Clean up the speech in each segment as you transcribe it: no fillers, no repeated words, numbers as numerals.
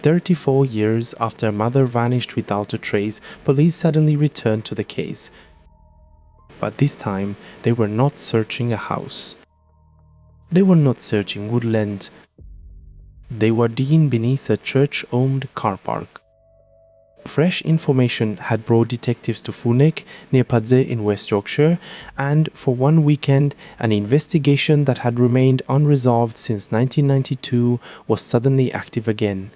34 years after her mother vanished without a trace, police suddenly returned to the case. But this time, they were not searching a house. They were not searching woodland. They were digging beneath a church-owned car park. Fresh information had brought detectives to Fulneck, near Pudsey in West Yorkshire, and for one weekend, an investigation that had remained unresolved since 1992 was suddenly active again.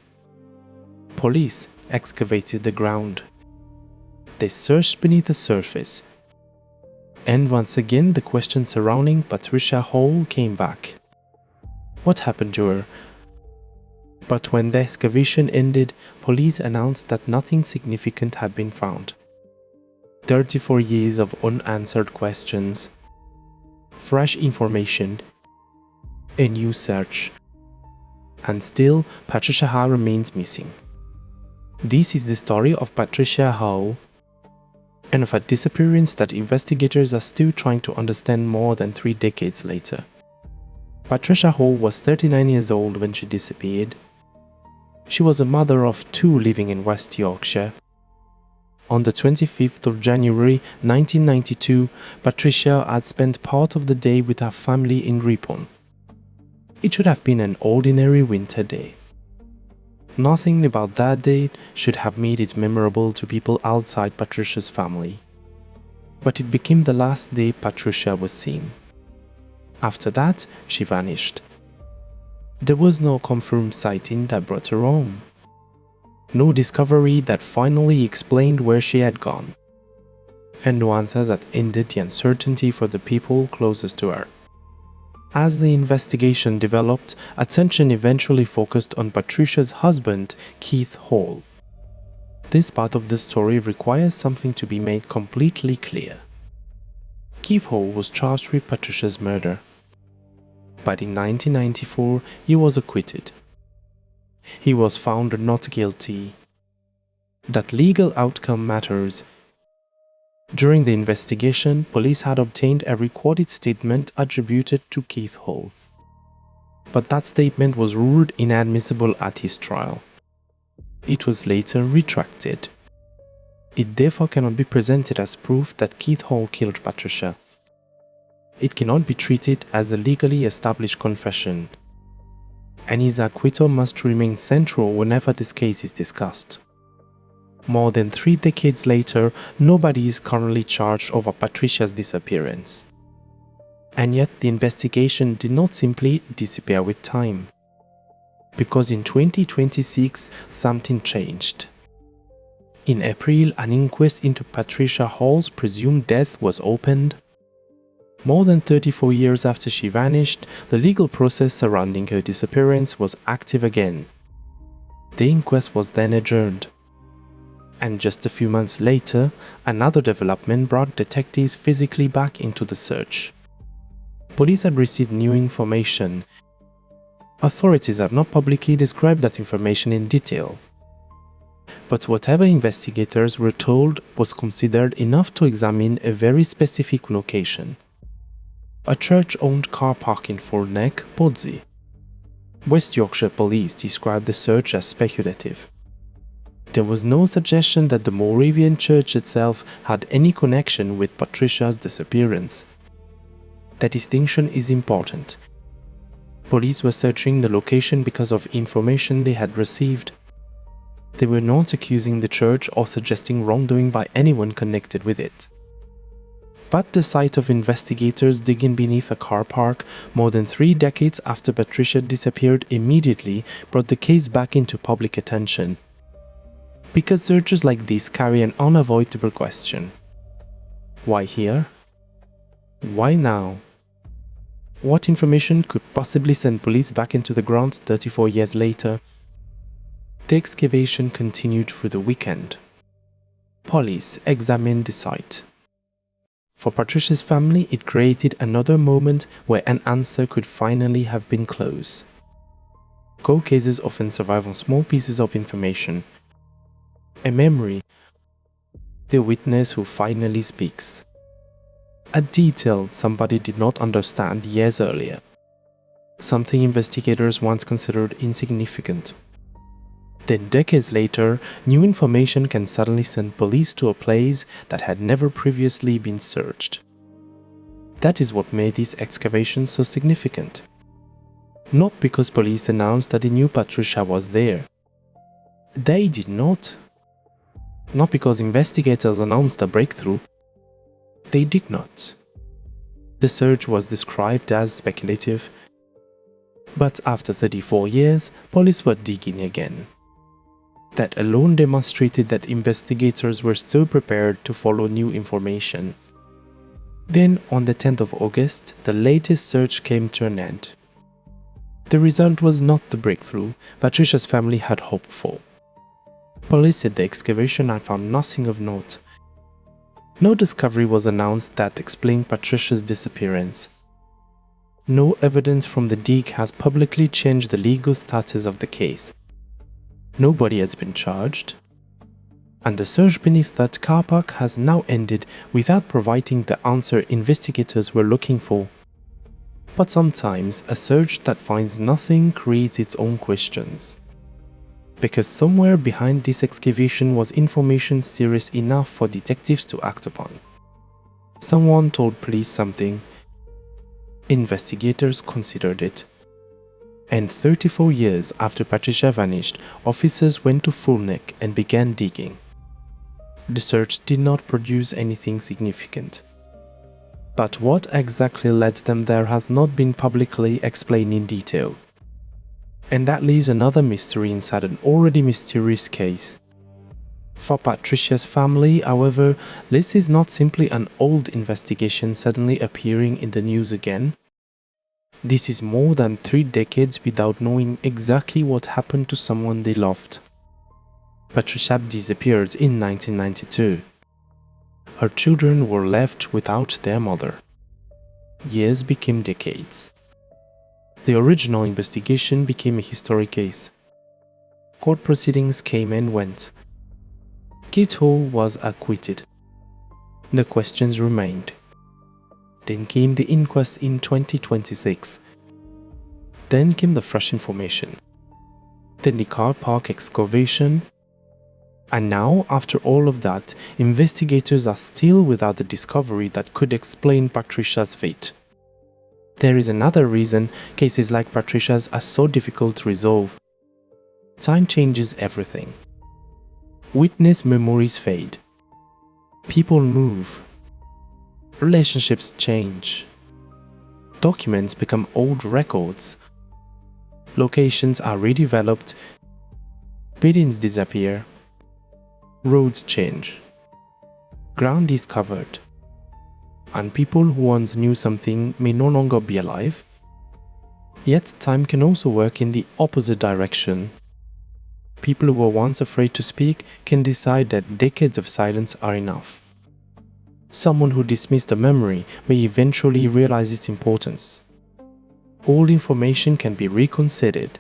Police excavated the ground. They searched beneath the surface. And once again, the question surrounding Patricia Hall came back. What happened to her? But when the excavation ended, police announced that nothing significant had been found. 34 years of unanswered questions, fresh information, a new search, and still Patricia Hall remains missing. This is the story of Patricia Hall, and of a disappearance that investigators are still trying to understand more than 3 decades later. Patricia Hall was 39 years old when she disappeared. She was a mother of 2 living in West Yorkshire. On the 25th of January 1992, Patricia had spent part of the day with her family in Ripon. It should have been an ordinary winter day. Nothing about that day should have made it memorable to people outside Patricia's family. But it became the last day Patricia was seen. After that, she vanished. There was no confirmed sighting that brought her home. No discovery that finally explained where she had gone. And no answers that ended the uncertainty for the people closest to her. As the investigation developed, attention eventually focused on Patricia's husband, Keith Hall. This part of the story requires something to be made completely clear. Keith Hall was charged with Patricia's murder. But in 1994, he was acquitted. He was found not guilty. That legal outcome matters. During the investigation, police had obtained a recorded statement attributed to Keith Hall. But that statement was ruled inadmissible at his trial. It was later retracted. It therefore cannot be presented as proof that Keith Hall killed Patricia. It cannot be treated as a legally established confession, and his acquittal must remain central whenever this case is discussed. More than 3 decades later, nobody is currently charged over Patricia's disappearance. And yet the investigation did not simply disappear with time. Because in 2026, something changed. In April, an inquest into Patricia Hall's presumed death was opened. More than 34 years after she vanished, the legal process surrounding her disappearance was active again. The inquest was then adjourned. And just a few months later, another development brought detectives physically back into the search. Police had received new information. Authorities have not publicly described that information in detail. But whatever investigators were told was considered enough to examine a very specific location. A church-owned car park in Fulneck, Pudsey. West Yorkshire Police described the search as speculative. There was no suggestion that the Moravian church itself had any connection with Patricia's disappearance. The distinction is important. Police were searching the location because of information they had received. They were not accusing the church or suggesting wrongdoing by anyone connected with it. But the sight of investigators digging beneath a car park more than 3 decades after Patricia disappeared immediately brought the case back into public attention. Because searches like this carry an unavoidable question. Why here? Why now? What information could possibly send police back into the ground 34 years later? The excavation continued through the weekend. Police examined the site. For Patricia's family, it created another moment where an answer could finally have been closed. Cold cases often survive on small pieces of information. A memory, the witness who finally speaks. A detail somebody did not understand years earlier. Something investigators once considered insignificant. Then decades later, new information can suddenly send police to a place that had never previously been searched. That is what made these excavations so significant. Not because police announced that they knew Patricia was there. They did not. Not because investigators announced a breakthrough. They did not. The search was described as speculative, but after 34 years, police were digging again. That alone demonstrated that investigators were still prepared to follow new information. Then, on the 10th of August, the latest search came to an end. The result was not the breakthrough Patricia's family had hoped for. Police said the excavation had found nothing of note. No discovery was announced that explained Patricia's disappearance. No evidence from the dig has publicly changed the legal status of the case. Nobody has been charged. And the search beneath that car park has now ended without providing the answer investigators were looking for. But sometimes a search that finds nothing creates its own questions. Because somewhere behind this excavation was information serious enough for detectives to act upon. Someone told police something. Investigators considered it. And 34 years after Patricia vanished, officers went to Fulneck and began digging. The search did not produce anything significant. But what exactly led them there has not been publicly explained in detail. And that leaves another mystery inside an already mysterious case. For Patricia's family, however, this is not simply an old investigation suddenly appearing in the news again. This is more than 3 decades without knowing exactly what happened to someone they loved. Patricia disappeared in 1992. Her children were left without their mother. Years became decades. The original investigation became a historic case. Court proceedings came and went. Patricia Hall was acquitted. The questions remained. Then came the inquest in 2026. Then came the fresh information. Then the car park excavation. And now, after all of that, investigators are still without the discovery that could explain Patricia's fate. There is another reason cases like Patricia's are so difficult to resolve. Time changes everything. Witness memories fade. People move. Relationships change. Documents become old records. Locations are redeveloped. Buildings disappear. Roads change. Ground is covered. And people who once knew something may no longer be alive. Yet time can also work in the opposite direction. People who were once afraid to speak can decide that decades of silence are enough. Someone who dismissed a memory may eventually realize its importance. All information can be reconsidered.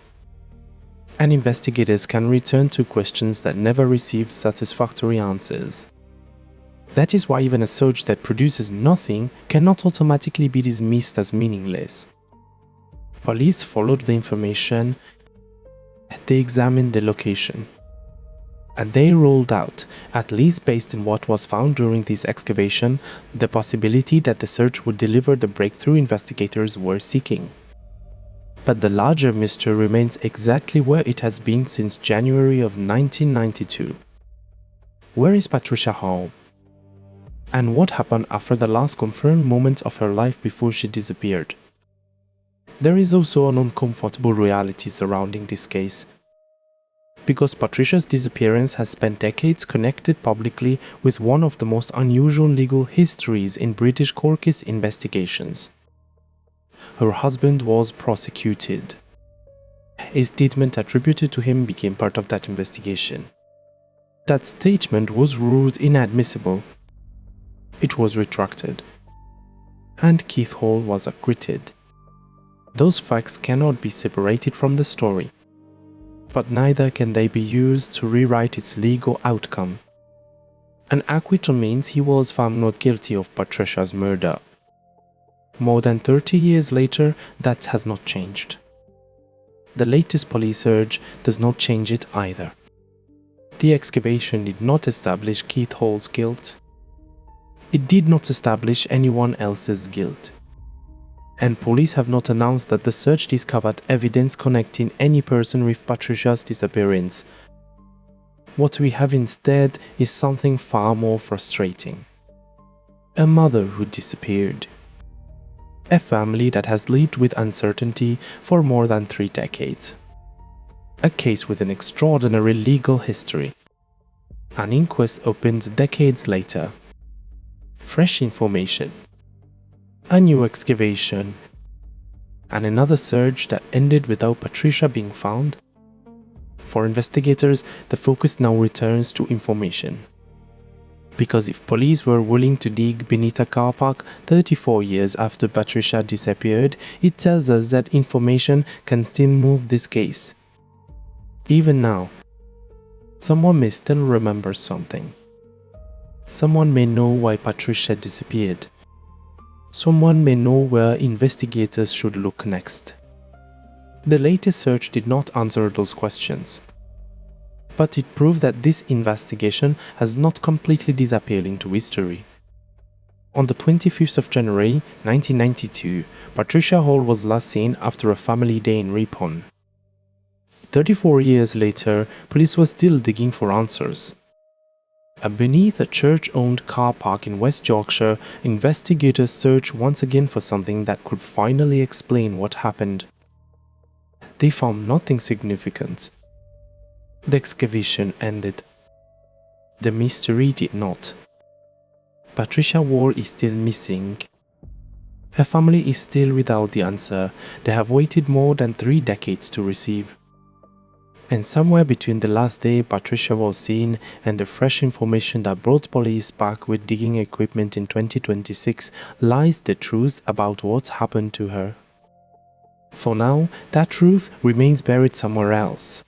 And investigators can return to questions that never received satisfactory answers. That is why even a search that produces nothing cannot automatically be dismissed as meaningless. Police followed the information, they examined the location, and they ruled out, at least based on what was found during this excavation, the possibility that the search would deliver the breakthrough investigators were seeking. But the larger mystery remains exactly where it has been since January of 1992. Where is Patricia Hall? And what happened after the last confirmed moment of her life before she disappeared? There is also an uncomfortable reality surrounding this case. Because Patricia's disappearance has spent decades connected publicly with one of the most unusual legal histories in British court case investigations. Her husband was prosecuted. A statement attributed to him became part of that investigation. That statement was ruled inadmissible. It was retracted. And Keith Hall was acquitted. Those facts cannot be separated from the story. But neither can they be used to rewrite its legal outcome. An acquittal means he was found not guilty of Patricia's murder. More than 30 years later, that has not changed. The latest police search does not change it either. The excavation did not establish Keith Hall's guilt. It did not establish anyone else's guilt. And police have not announced that the search discovered evidence connecting any person with Patricia's disappearance. What we have instead is something far more frustrating. A mother who disappeared. A family that has lived with uncertainty for more than 3 decades. A case with an extraordinary legal history. An inquest opened decades later. Fresh information. A new excavation. And another search that ended without Patricia being found. For investigators, the focus now returns to information. Because if police were willing to dig beneath a car park 34 years after Patricia disappeared, it tells us that information can still move this case. Even now, someone may still remember something. Someone may know why Patricia disappeared. Someone may know where investigators should look next. The latest search did not answer those questions. But it proved that this investigation has not completely disappeared into history. On the 25th of January 1992, Patricia Hall was last seen after a family day in Ripon. 34 years later, police were still digging for answers. Beneath a church-owned car park in West Yorkshire, investigators searched once again for something that could finally explain what happened. They found nothing significant. The excavation ended. The mystery did not. Patricia Hall is still missing. Her family is still without the answer they have waited more than 3 decades to receive. And somewhere between the last day Patricia was seen and the fresh information that brought police back with digging equipment in 2026 lies the truth about what's happened to her. For now, that truth remains buried somewhere else.